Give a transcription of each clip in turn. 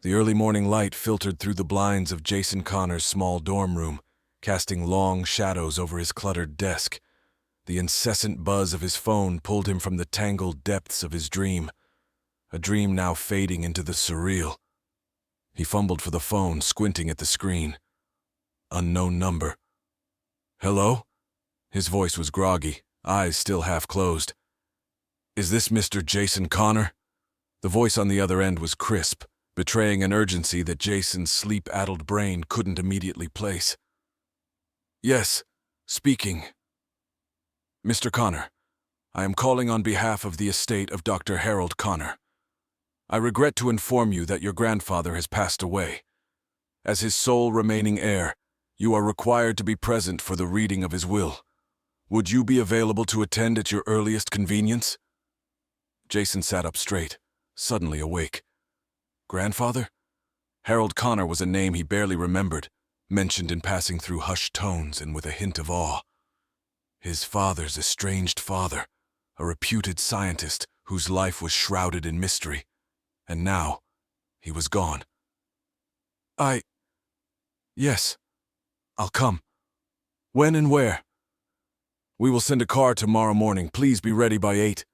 The early morning light filtered through the blinds of Jason Connor's small dorm room, casting long shadows over his cluttered desk. The incessant buzz of his phone pulled him from the tangled depths of his dream, a dream now fading into the surreal. He fumbled for the phone, squinting at the screen. Unknown number. "Hello?" His voice was groggy, eyes still half closed. "Is this Mr. Jason Connor?" The voice on the other end was crisp, betraying an urgency that Jason's sleep-addled brain couldn't immediately place. "Yes, speaking. Mr. Connor, I am calling on behalf of the estate of Dr. Harold Connor. I regret to inform you that your grandfather has passed away. As his sole remaining heir, you are required to be present for the reading of his will. Would you be available to attend at your earliest convenience?" Jason sat up straight, suddenly awake. Grandfather? Harold Connor was a name he barely remembered, mentioned in passing through hushed tones and with a hint of awe. His father's estranged father, a reputed scientist whose life was shrouded in mystery. And now, he was gone. Yes, I'll come. When and where? We will send a car tomorrow morning. Please be ready by 8.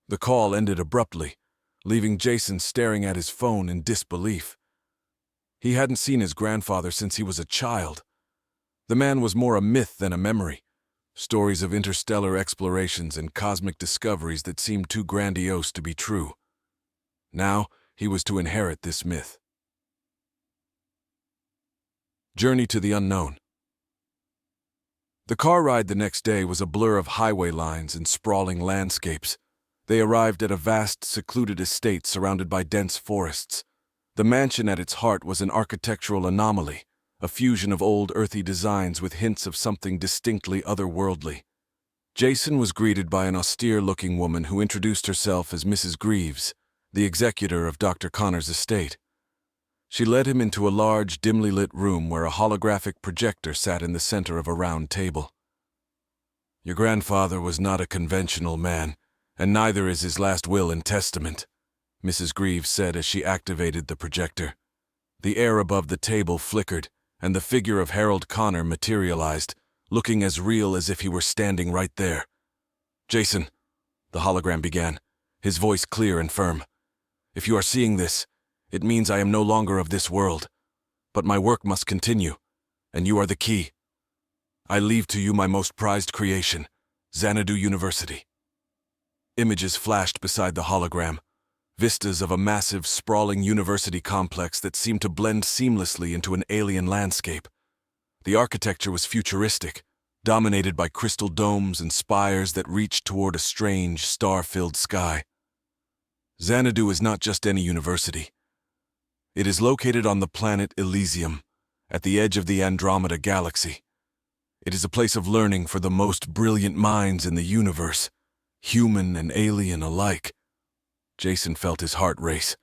The call ended abruptly, leaving Jason staring at his phone in disbelief. He hadn't seen his grandfather since he was a child. The man was more a myth than a memory, stories of interstellar explorations and cosmic discoveries that seemed too grandiose to be true. Now, he was to inherit this myth. Journey to the unknown. The car ride the next day was a blur of highway lines and sprawling landscapes. They arrived at a vast, secluded estate surrounded by dense forests. The mansion at its heart was an architectural anomaly, a fusion of old earthy designs with hints of something distinctly otherworldly. Jason was greeted by an austere-looking woman who introduced herself as Mrs. Greaves, the executor of Dr. Connor's estate. She led him into a large, dimly lit room where a holographic projector sat in the center of a round table. "Your grandfather was not a conventional man, and neither is his last will and testament," Mrs. Greaves said as she activated the projector. The air above the table flickered, and the figure of Harold Connor materialized, looking as real as if he were standing right there. "Jason," the hologram began, his voice clear and firm. "If you are seeing this, it means I am no longer of this world. But my work must continue, and you are the key. I leave to you my most prized creation, Xanadu University." Images flashed beside the hologram, vistas of a massive, sprawling university complex that seemed to blend seamlessly into an alien landscape. The architecture was futuristic, dominated by crystal domes and spires that reached toward a strange, star-filled sky. Xanadu is not just any university. It is located on the planet Elysium, at the edge of the Andromeda Galaxy. It is a place of learning for the most brilliant minds in the universe, human and alien alike. Jason felt his heart race.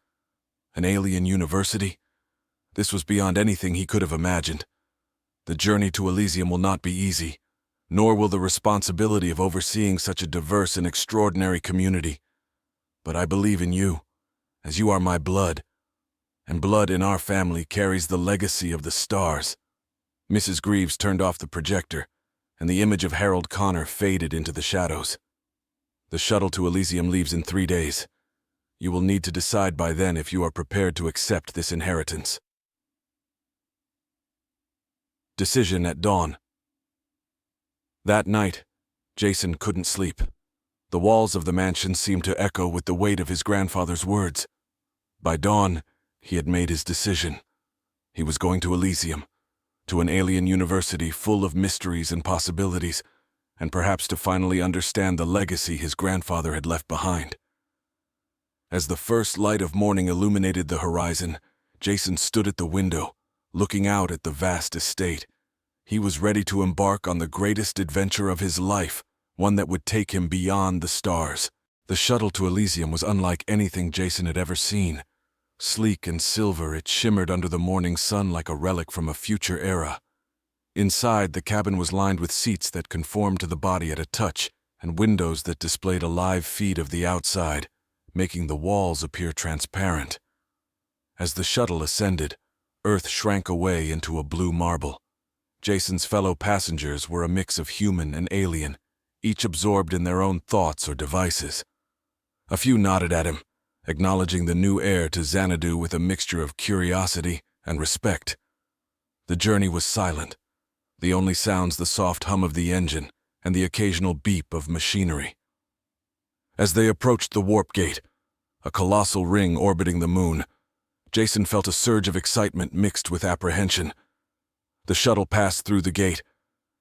An alien university? This was beyond anything he could have imagined. The journey to Elysium will not be easy, nor will the responsibility of overseeing such a diverse and extraordinary community. But I believe in you, as you are my blood, and blood in our family carries the legacy of the stars. Mrs. Greaves turned off the projector, and the image of Harold Connor faded into the shadows. The shuttle to Elysium leaves in 3 days. You will need to decide by then if you are prepared to accept this inheritance. Decision at dawn. That night, Jason couldn't sleep. The walls of the mansion seemed to echo with the weight of his grandfather's words. By dawn, he had made his decision. He was going to Elysium, to an alien university full of mysteries and possibilities, and perhaps to finally understand the legacy his grandfather had left behind. As the first light of morning illuminated the horizon, Jason stood at the window, looking out at the vast estate. He was ready to embark on the greatest adventure of his life, one that would take him beyond the stars. The shuttle to Elysium was unlike anything Jason had ever seen. Sleek and silver, it shimmered under the morning sun like a relic from a future era. Inside, the cabin was lined with seats that conformed to the body at a touch, and windows that displayed a live feed of the outside, making the walls appear transparent. As the shuttle ascended, Earth shrank away into a blue marble. Jason's fellow passengers were a mix of human and alien, each absorbed in their own thoughts or devices. A few nodded at him, acknowledging the new heir to Xanadu with a mixture of curiosity and respect. The journey was silent, the only sounds the soft hum of the engine and the occasional beep of machinery. As they approached the warp gate, a colossal ring orbiting the moon, Jason felt a surge of excitement mixed with apprehension. The shuttle passed through the gate,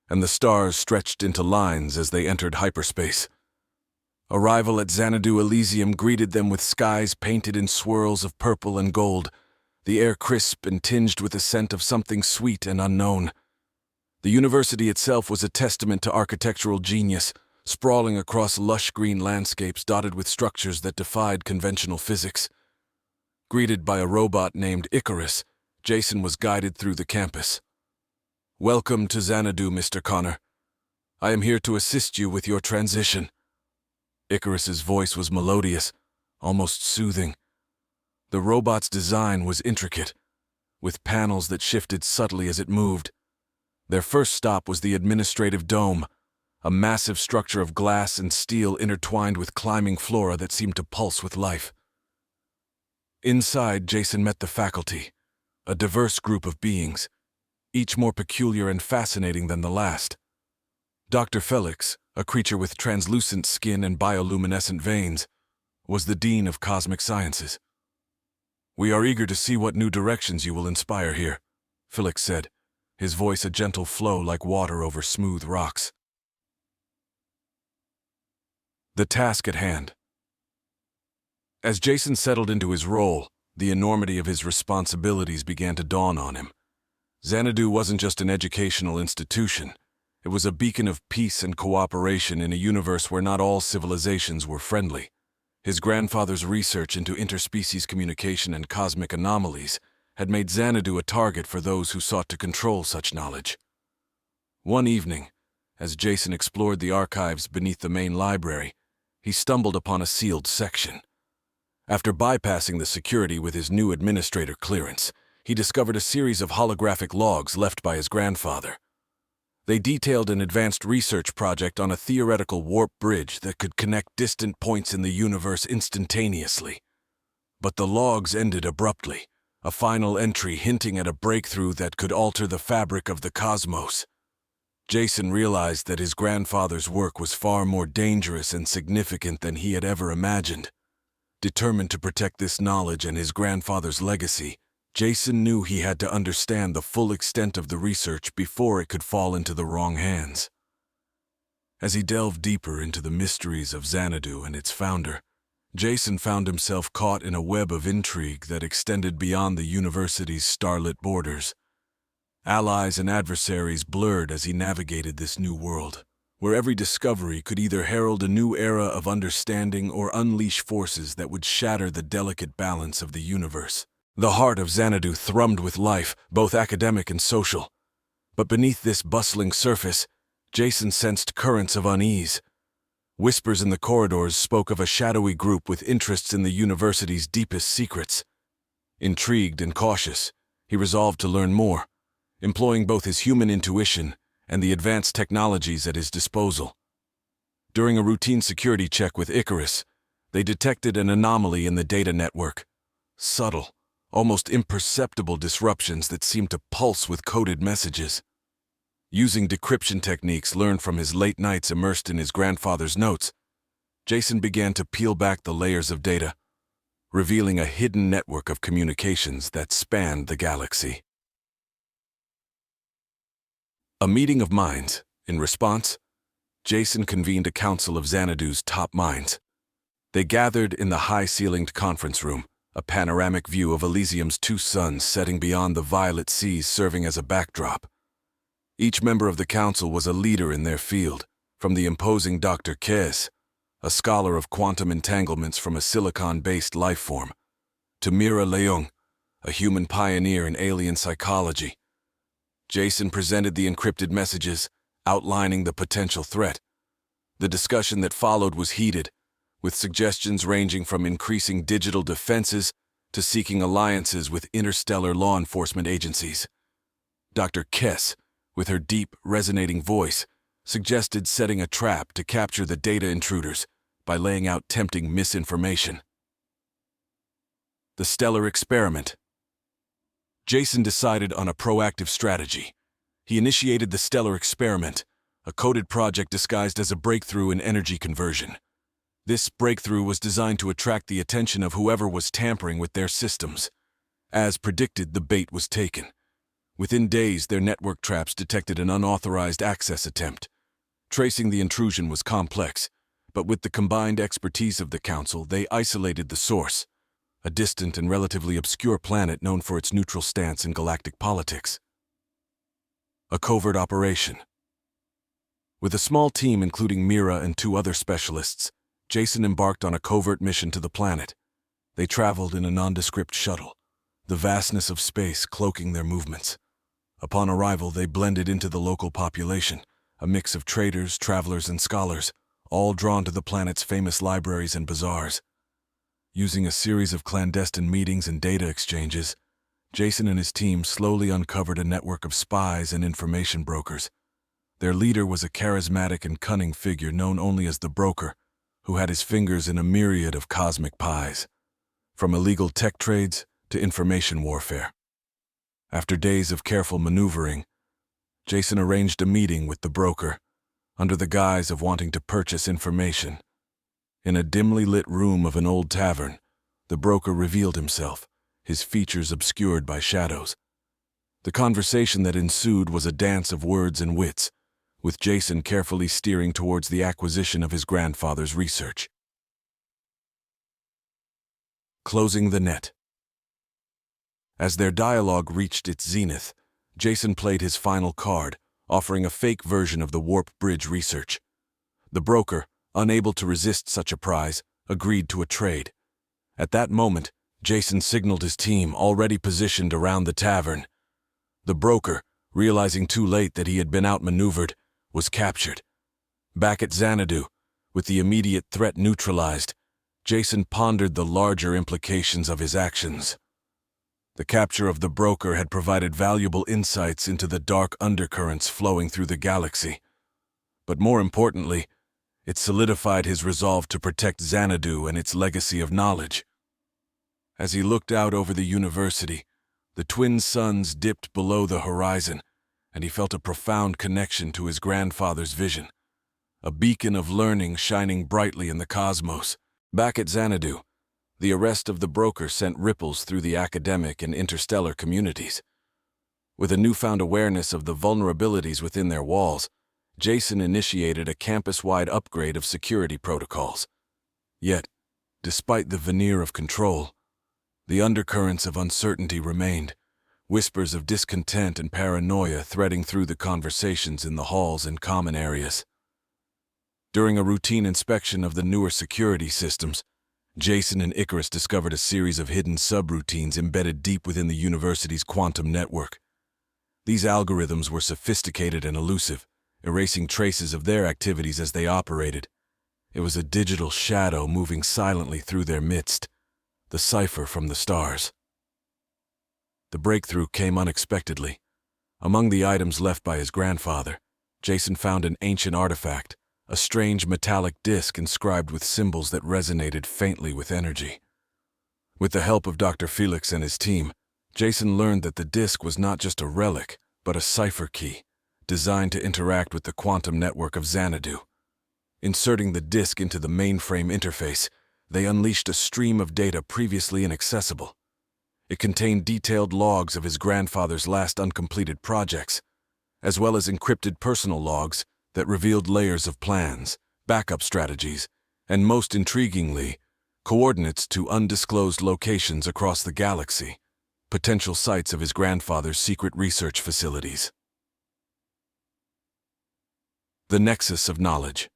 and the stars stretched into lines as they entered hyperspace. Arrival at Xanadu Elysium greeted them with skies painted in swirls of purple and gold, the air crisp and tinged with the scent of something sweet and unknown. The university itself was a testament to architectural genius, sprawling across lush green landscapes dotted with structures that defied conventional physics. Greeted by a robot named Icarus, Jason was guided through the campus. "Welcome to Xanadu, Mr. Connor. I am here to assist you with your transition." Icarus's voice was melodious, almost soothing. The robot's design was intricate, with panels that shifted subtly as it moved. Their first stop was the administrative dome, a massive structure of glass and steel intertwined with climbing flora that seemed to pulse with life. Inside, Jason met the faculty, a diverse group of beings, each more peculiar and fascinating than the last. Dr. Felix, a creature with translucent skin and bioluminescent veins, was the Dean of Cosmic Sciences. "We are eager to see what new directions you will inspire here," Felix said, his voice a gentle flow like water over smooth rocks. The task at hand. As Jason settled into his role, the enormity of his responsibilities began to dawn on him. Xanadu wasn't just an educational institution. It was a beacon of peace and cooperation in a universe where not all civilizations were friendly. His grandfather's research into interspecies communication and cosmic anomalies had made Xanadu a target for those who sought to control such knowledge. One evening, as Jason explored the archives beneath the main library, he stumbled upon a sealed section. After bypassing the security with his new administrator clearance, he discovered a series of holographic logs left by his grandfather. They detailed an advanced research project on a theoretical warp bridge that could connect distant points in the universe instantaneously. But the logs ended abruptly, a final entry hinting at a breakthrough that could alter the fabric of the cosmos. Jason realized that his grandfather's work was far more dangerous and significant than he had ever imagined. Determined to protect this knowledge and his grandfather's legacy, Jason knew he had to understand the full extent of the research before it could fall into the wrong hands. As he delved deeper into the mysteries of Xanadu and its founder, Jason found himself caught in a web of intrigue that extended beyond the university's starlit borders. Allies and adversaries blurred as he navigated this new world, where every discovery could either herald a new era of understanding or unleash forces that would shatter the delicate balance of the universe. The heart of Xanadu thrummed with life, both academic and social. But beneath this bustling surface, Jason sensed currents of unease. Whispers in the corridors spoke of a shadowy group with interests in the university's deepest secrets. Intrigued and cautious, he resolved to learn more, employing both his human intuition and the advanced technologies at his disposal. During a routine security check with Icarus, they detected an anomaly in the data network. Subtle, almost imperceptible disruptions that seemed to pulse with coded messages. Using decryption techniques learned from his late nights immersed in his grandfather's notes, Jason began to peel back the layers of data, revealing a hidden network of communications that spanned the galaxy. A meeting of minds. In response, Jason convened a council of Xanadu's top minds. They gathered in the high-ceilinged conference room, a panoramic view of Elysium's two suns setting beyond the violet seas serving as a backdrop. Each member of the council was a leader in their field, from the imposing Dr. Kes, a scholar of quantum entanglements from a silicon-based life form, to Mira Leung, a human pioneer in alien psychology. Jason presented the encrypted messages, outlining the potential threat. The discussion that followed was heated, with suggestions ranging from increasing digital defenses to seeking alliances with interstellar law enforcement agencies. Dr. Kess, with her deep, resonating voice, suggested setting a trap to capture the data intruders by laying out tempting misinformation. The stellar experiment. Jason decided on a proactive strategy. He initiated the stellar experiment, a coded project disguised as a breakthrough in energy conversion. This breakthrough was designed to attract the attention of whoever was tampering with their systems. As predicted, the bait was taken. Within days, their network traps detected an unauthorized access attempt. Tracing the intrusion was complex, but with the combined expertise of the Council, they isolated the source, a distant and relatively obscure planet known for its neutral stance in galactic politics. A covert operation. With a small team including Mira and 2 other specialists, Jason embarked on a covert mission to the planet. They traveled in a nondescript shuttle, the vastness of space cloaking their movements. Upon arrival, they blended into the local population, a mix of traders, travelers, and scholars, all drawn to the planet's famous libraries and bazaars. Using a series of clandestine meetings and data exchanges, Jason and his team slowly uncovered a network of spies and information brokers. Their leader was a charismatic and cunning figure known only as the Broker, who had his fingers in a myriad of cosmic pies, from illegal tech trades to information warfare. After days of careful maneuvering, Jason arranged a meeting with the Broker, under the guise of wanting to purchase information. In a dimly lit room of an old tavern, the Broker revealed himself, his features obscured by shadows. The conversation that ensued was a dance of words and wits, with Jason carefully steering towards the acquisition of his grandfather's research. Closing the net. As their dialogue reached its zenith, Jason played his final card, offering a fake version of the warp bridge research. The Broker, unable to resist such a prize, agreed to a trade. At that moment, Jason signaled his team, already positioned around the tavern. The Broker, realizing too late that he had been outmaneuvered, was captured. Back at Xanadu, with the immediate threat neutralized, Jason pondered the larger implications of his actions. The capture of the Broker had provided valuable insights into the dark undercurrents flowing through the galaxy. But more importantly, it solidified his resolve to protect Xanadu and its legacy of knowledge. As he looked out over the university, the twin suns dipped below the horizon, and he felt a profound connection to his grandfather's vision, a beacon of learning shining brightly in the cosmos. Back at Xanadu, the arrest of the Broker sent ripples through the academic and interstellar communities. With a newfound awareness of the vulnerabilities within their walls, Jason initiated a campus-wide upgrade of security protocols. Yet, despite the veneer of control, the undercurrents of uncertainty remained, whispers of discontent and paranoia threading through the conversations in the halls and common areas. During a routine inspection of the newer security systems, Jason and Icarus discovered a series of hidden subroutines embedded deep within the university's quantum network. These algorithms were sophisticated and elusive, erasing traces of their activities as they operated. It was a digital shadow moving silently through their midst, the cipher from the stars. The breakthrough came unexpectedly. Among the items left by his grandfather, Jason found an ancient artifact, a strange metallic disc inscribed with symbols that resonated faintly with energy. With the help of Dr. Felix and his team, Jason learned that the disc was not just a relic, but a cipher key, designed to interact with the quantum network of Xanadu. Inserting the disc into the mainframe interface, they unleashed a stream of data previously inaccessible. It contained detailed logs of his grandfather's last uncompleted projects, as well as encrypted personal logs that revealed layers of plans, backup strategies, and most intriguingly, coordinates to undisclosed locations across the galaxy, potential sites of his grandfather's secret research facilities. The nexus of knowledge.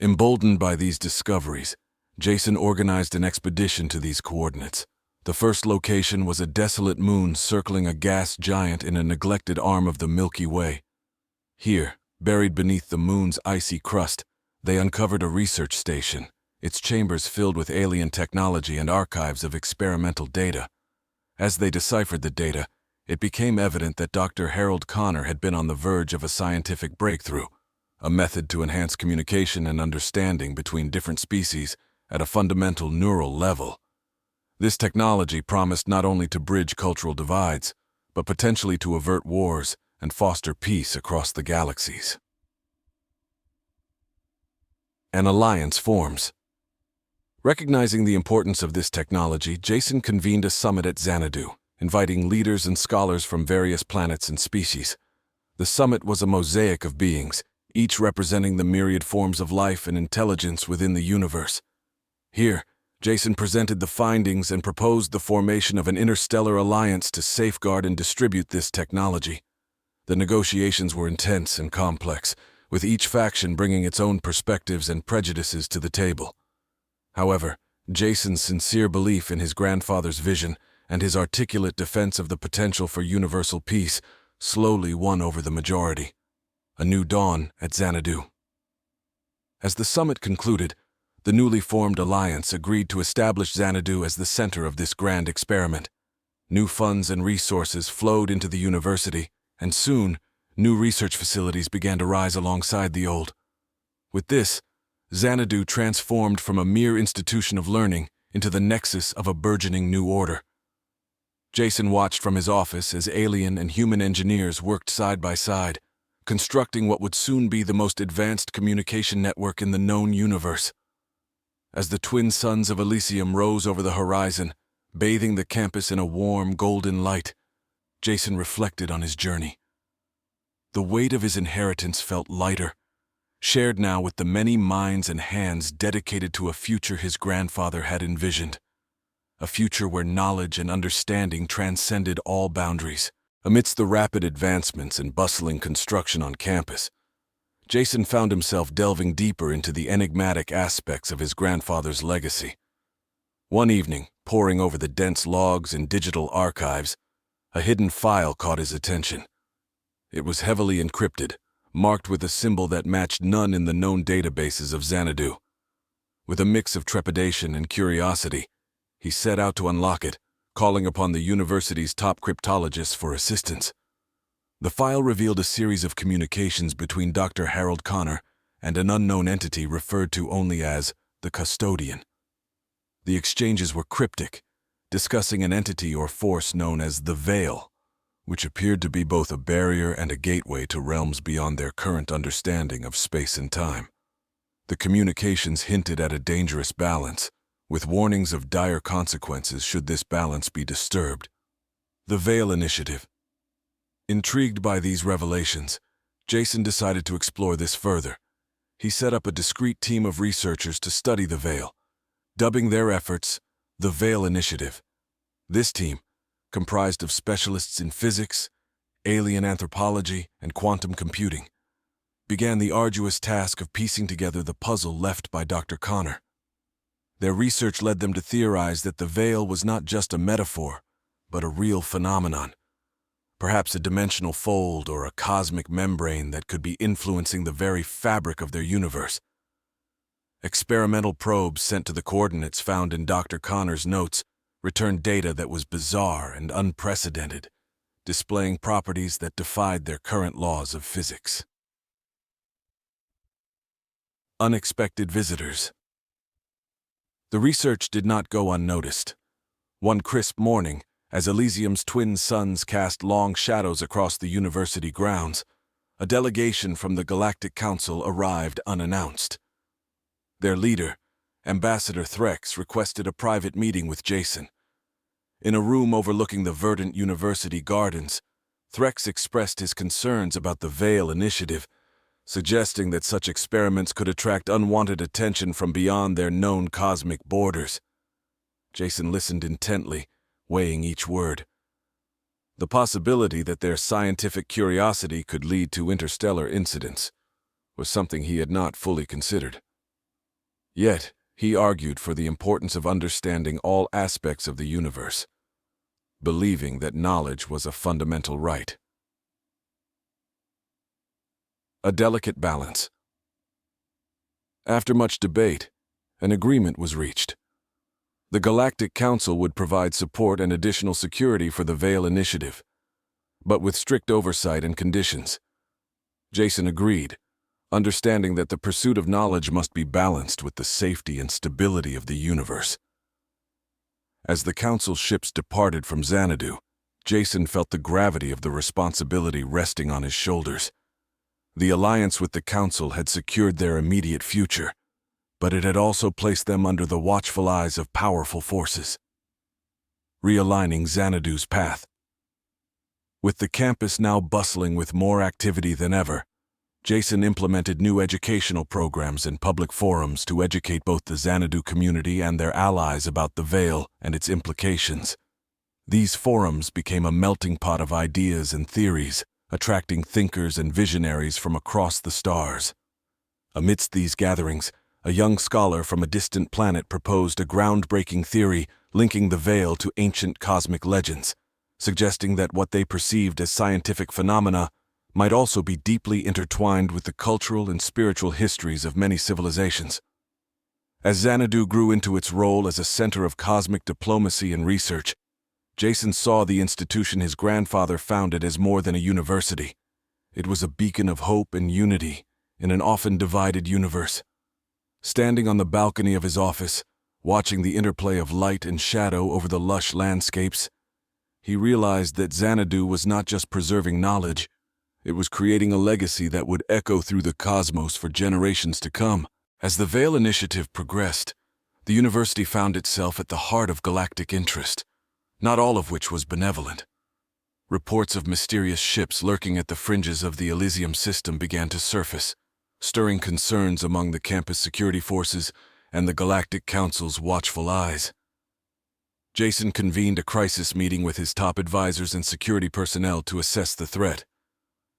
Emboldened by these discoveries, Jason organized an expedition to these coordinates. The first location was a desolate moon circling a gas giant in a neglected arm of the Milky Way. Here, buried beneath the moon's icy crust, they uncovered a research station, its chambers filled with alien technology and archives of experimental data. As they deciphered the data, it became evident that Dr. Harold Connor had been on the verge of a scientific breakthrough, a method to enhance communication and understanding between different species at a fundamental neural level. This technology promised not only to bridge cultural divides, but potentially to avert wars and foster peace across the galaxies. An alliance forms. Recognizing the importance of this technology, Jason convened a summit at Xanadu, inviting leaders and scholars from various planets and species. The summit was a mosaic of beings, each representing the myriad forms of life and intelligence within the universe. Here, Jason presented the findings and proposed the formation of an interstellar alliance to safeguard and distribute this technology. The negotiations were intense and complex, with each faction bringing its own perspectives and prejudices to the table. However, Jason's sincere belief in his grandfather's vision and his articulate defense of the potential for universal peace slowly won over the majority. A new dawn at Xanadu. As the summit concluded, the newly formed alliance agreed to establish Xanadu as the center of this grand experiment. New funds and resources flowed into the university, and soon, new research facilities began to rise alongside the old. With this, Xanadu transformed from a mere institution of learning into the nexus of a burgeoning new order. Jason watched from his office as alien and human engineers worked side by side, constructing what would soon be the most advanced communication network in the known universe. As the twin suns of Elysium rose over the horizon, bathing the campus in a warm, golden light, Jason reflected on his journey. The weight of his inheritance felt lighter, shared now with the many minds and hands dedicated to a future his grandfather had envisioned. A future where knowledge and understanding transcended all boundaries. Amidst the rapid advancements and bustling construction on campus, Jason found himself delving deeper into the enigmatic aspects of his grandfather's legacy. One evening, poring over the dense logs and digital archives, a hidden file caught his attention. It was heavily encrypted, marked with a symbol that matched none in the known databases of Xanadu. With a mix of trepidation and curiosity, he set out to unlock it, calling upon the university's top cryptologists for assistance. The file revealed a series of communications between Dr. Harold Connor and an unknown entity referred to only as the Custodian. The exchanges were cryptic, discussing an entity or force known as the Veil, which appeared to be both a barrier and a gateway to realms beyond their current understanding of space and time. The communications hinted at a dangerous balance, with warnings of dire consequences should this balance be disturbed. The Veil Initiative. Intrigued by these revelations, Jason decided to explore this further. He set up a discreet team of researchers to study the Veil, dubbing their efforts the Veil Initiative. This team, comprised of specialists in physics, alien anthropology, and quantum computing, began the arduous task of piecing together the puzzle left by Dr. Connor. Their research led them to theorize that the Veil was not just a metaphor, but a real phenomenon. Perhaps a dimensional fold or a cosmic membrane that could be influencing the very fabric of their universe. Experimental probes sent to the coordinates found in Dr. Connor's notes returned data that was bizarre and unprecedented, displaying properties that defied their current laws of physics. Unexpected visitors. The research did not go unnoticed. One crisp morning, as Elysium's twin suns cast long shadows across the university grounds, a delegation from the Galactic Council arrived unannounced. Their leader, Ambassador Threx, requested a private meeting with Jason. In a room overlooking the verdant university gardens, Threx expressed his concerns about the Veil Initiative, suggesting that such experiments could attract unwanted attention from beyond their known cosmic borders. Jason listened intently, weighing each word. The possibility that their scientific curiosity could lead to interstellar incidents was something he had not fully considered. Yet, he argued for the importance of understanding all aspects of the universe, believing that knowledge was a fundamental right. A delicate balance. After much debate, an agreement was reached. The Galactic Council would provide support and additional security for the Veil Initiative, but with strict oversight and conditions. Jason agreed, understanding that the pursuit of knowledge must be balanced with the safety and stability of the universe. As the Council ships departed from Xanadu, Jason felt the gravity of the responsibility resting on his shoulders. The alliance with the Council had secured their immediate future, but it had also placed them under the watchful eyes of powerful forces, realigning Xanadu's path. With the campus now bustling with more activity than ever, Jason implemented new educational programs and public forums to educate both the Xanadu community and their allies about the Veil and its implications. These forums became a melting pot of ideas and theories, attracting thinkers and visionaries from across the stars. Amidst these gatherings, a young scholar from a distant planet proposed a groundbreaking theory linking the Veil to ancient cosmic legends, suggesting that what they perceived as scientific phenomena might also be deeply intertwined with the cultural and spiritual histories of many civilizations. As Xanadu grew into its role as a center of cosmic diplomacy and research, Jason saw the institution his grandfather founded as more than a university. It was a beacon of hope and unity in an often divided universe. Standing on the balcony of his office, watching the interplay of light and shadow over the lush landscapes, he realized that Xanadu was not just preserving knowledge, it was creating a legacy that would echo through the cosmos for generations to come. As the Veil Initiative progressed, the university found itself at the heart of galactic interest, not all of which was benevolent. Reports of mysterious ships lurking at the fringes of the Elysium system began to surface, stirring concerns among the campus security forces and the Galactic Council's watchful eyes. Jason convened a crisis meeting with his top advisors and security personnel to assess the threat.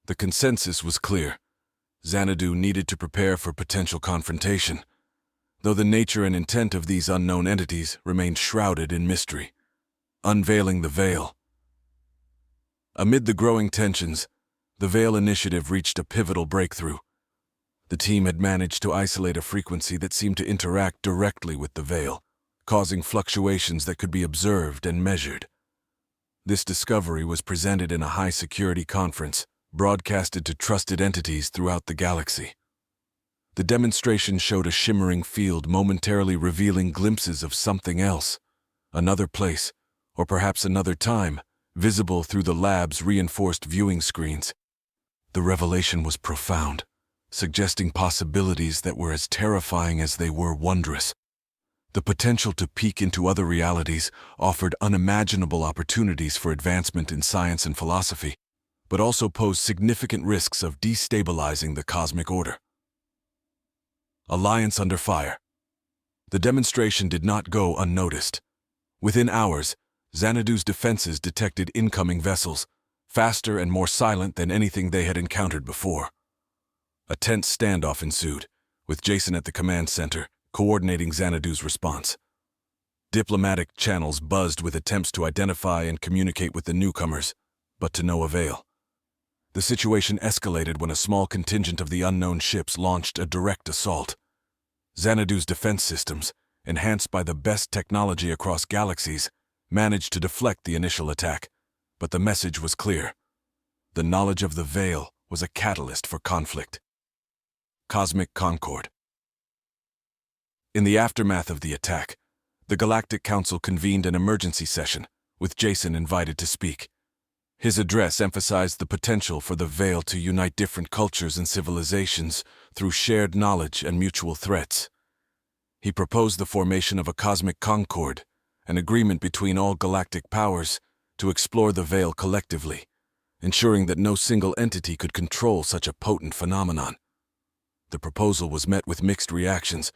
The consensus was clear. Xanadu needed to prepare for potential confrontation, though the nature and intent of these unknown entities remained shrouded in mystery. Unveiling the Veil. Amid the growing tensions, the Veil Initiative reached a pivotal breakthrough. The team had managed to isolate a frequency that seemed to interact directly with the Veil, causing fluctuations that could be observed and measured. This discovery was presented in a high-security conference, broadcasted to trusted entities throughout the galaxy. The demonstration showed a shimmering field momentarily revealing glimpses of something else, another place, or perhaps another time, visible through the lab's reinforced viewing screens. The revelation was profound, suggesting possibilities that were as terrifying as they were wondrous. The potential to peek into other realities offered unimaginable opportunities for advancement in science and philosophy, but also posed significant risks of destabilizing the cosmic order. Alliance under fire. The demonstration did not go unnoticed. Within hours, Xanadu's defenses detected incoming vessels, faster and more silent than anything they had encountered before. A tense standoff ensued, with Jason at the command center, coordinating Xanadu's response. Diplomatic channels buzzed with attempts to identify and communicate with the newcomers, but to no avail. The situation escalated when a small contingent of the unknown ships launched a direct assault. Xanadu's defense systems, enhanced by the best technology across galaxies, managed to deflect the initial attack, but the message was clear. The knowledge of the Veil was a catalyst for conflict. Cosmic Concord. In the aftermath of the attack, the Galactic Council convened an emergency session, with Jason invited to speak. His address emphasized the potential for the Veil to unite different cultures and civilizations through shared knowledge and mutual threats. He proposed the formation of a cosmic concord, an agreement between all galactic powers to explore the Veil collectively, ensuring that no single entity could control such a potent phenomenon. The proposal was met with mixed reactions,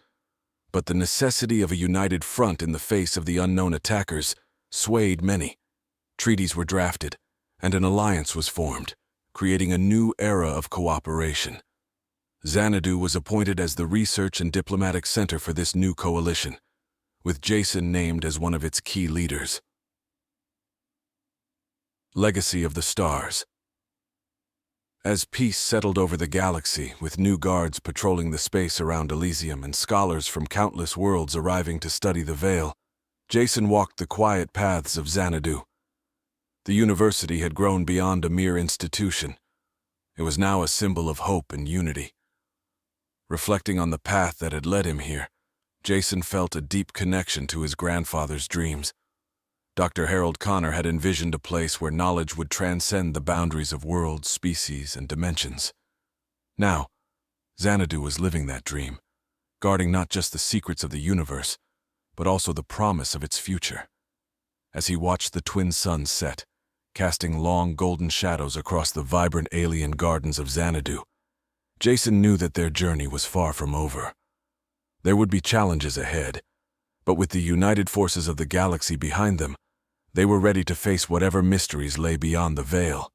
but the necessity of a united front in the face of the unknown attackers swayed many. Treaties were drafted, and an alliance was formed, creating a new era of cooperation. Xanadu was appointed as the research and diplomatic center for this new coalition, with Jason named as one of its key leaders. Legacy of the Stars. As peace settled over the galaxy, with new guards patrolling the space around Elysium and scholars from countless worlds arriving to study the Veil, Jason walked the quiet paths of Xanadu. The university had grown beyond a mere institution. It was now a symbol of hope and unity. Reflecting on the path that had led him here, Jason felt a deep connection to his grandfather's dreams. Dr. Harold Connor had envisioned a place where knowledge would transcend the boundaries of worlds, species, and dimensions. Now, Xanadu was living that dream, guarding not just the secrets of the universe, but also the promise of its future. As he watched the twin suns set, casting long golden shadows across the vibrant alien gardens of Xanadu, Jason knew that their journey was far from over. There would be challenges ahead, but with the united forces of the galaxy behind them, they were ready to face whatever mysteries lay beyond the veil.